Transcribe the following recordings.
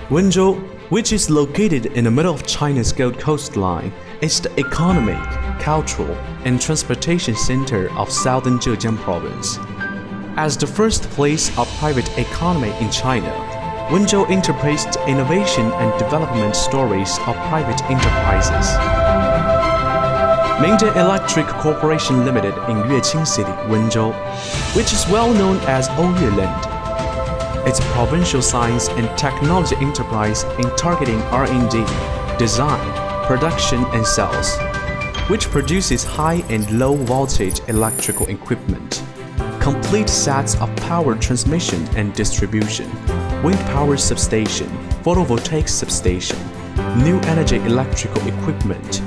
Wenzhou, which is located in the middle of China's Gold Coastline, is the economic, cultural, and transportation center of southern Zhejiang province. As the first place of private economy in China, Wenzhou interprets innovation and development stories of private enterprises. Mingdong Electric Corporation Limited in Yueqing City, Wenzhou, which is well known as Oyue Land. It's a provincial science and technology enterprise in targeting R&D, design, production and sales, which produces high and low voltage electrical equipment, complete sets of power transmission and distribution, wind power substation, photovoltaic substation, new energy electrical equipment,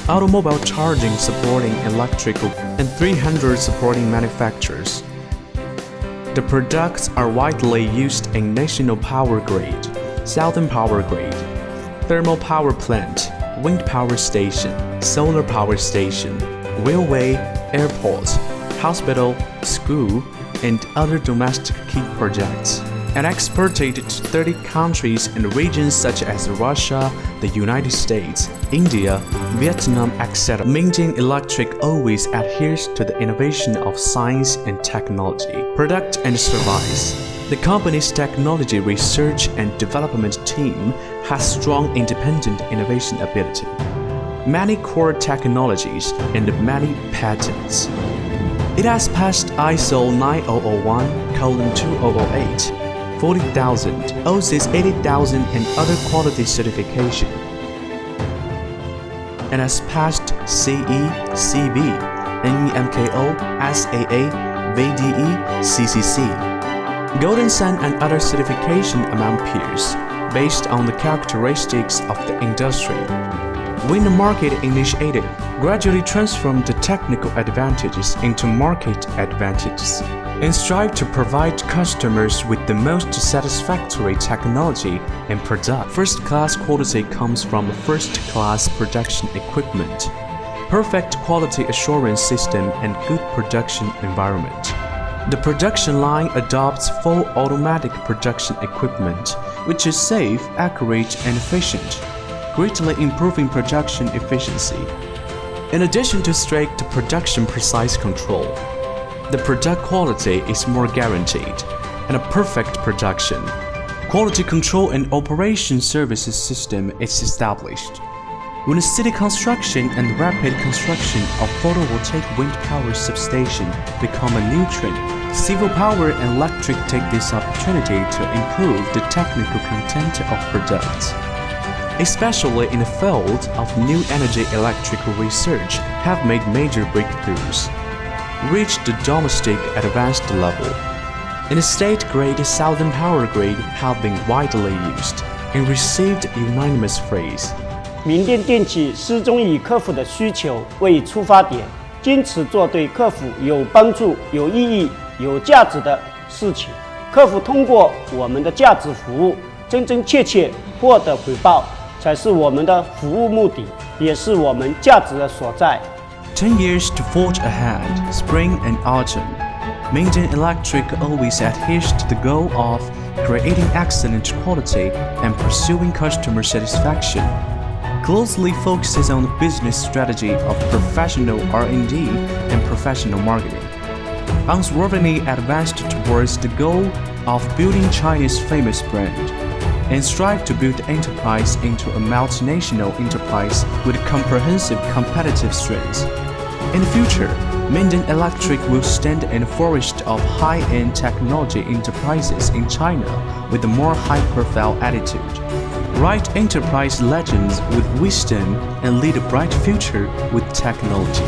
automobile charging supporting electrical, and 300 supporting manufacturers. The products are widely used in national power grid, southern power grid, thermal power plant, wind power station, solar power station, railway, airport, hospital, school, and other domestic key projects, and exported to 30 countries and regions such as Russia, the United States, India, Vietnam, etc. Mingdong Electric always adheres to the innovation of science and technology, product and service. The company's technology research and development team has strong independent innovation ability, many core technologies, and many patents. It has passed ISO 9001:2008, 40,000, OSIS 80,000 and other quality certification, and has passed CE, CB, NEMKO, SAA, VDE, CCC, Golden Sun and other certification among peers, based on the characteristics of the industry. When the market initiative gradually transformed the technical advantages into market advantages, and strive to provide customers with the most satisfactory technology and product. First-class quality comes from first-class production equipment, perfect quality assurance system, and good production environment. The production line adopts full automatic production equipment, which is safe, accurate, and efficient, greatly improving production efficiency. In addition to strict production precise control, the product quality is more guaranteed, and a perfect production, quality control and operation services system is established. When city construction and rapid construction of photovoltaic wind power substation become a new trend, civil power and electric take this opportunity to improve the technical content of products, especially in the field of new energy electrical research, have made major breakthroughs, reached the domestic advanced level. In the state-grade southern power grid have been widely used and received unanimous praise. 民电电器始终以客户的需求为出发点，坚持做对客户有帮助、有意义、有价值的事情。客户通过我们的价值服务，真真切切获得回报，才是我们的服务目的，也是我们价值的所在。 10 years to forge ahead, spring and autumn. Mingdong Electric always adheres to the goal of creating excellent quality and pursuing customer satisfaction. Closely focuses on the business strategy of professional R&D and professional marketing. Unswervingly advanced towards the goal of building China's famous brand, and strive to build the enterprise into a multinational enterprise with comprehensive competitive strengths. In the future, Mingdong Electric will stand in the forest of high-end technology enterprises in China with a more high-profile attitude. Write enterprise legends with wisdom and lead a bright future with technology.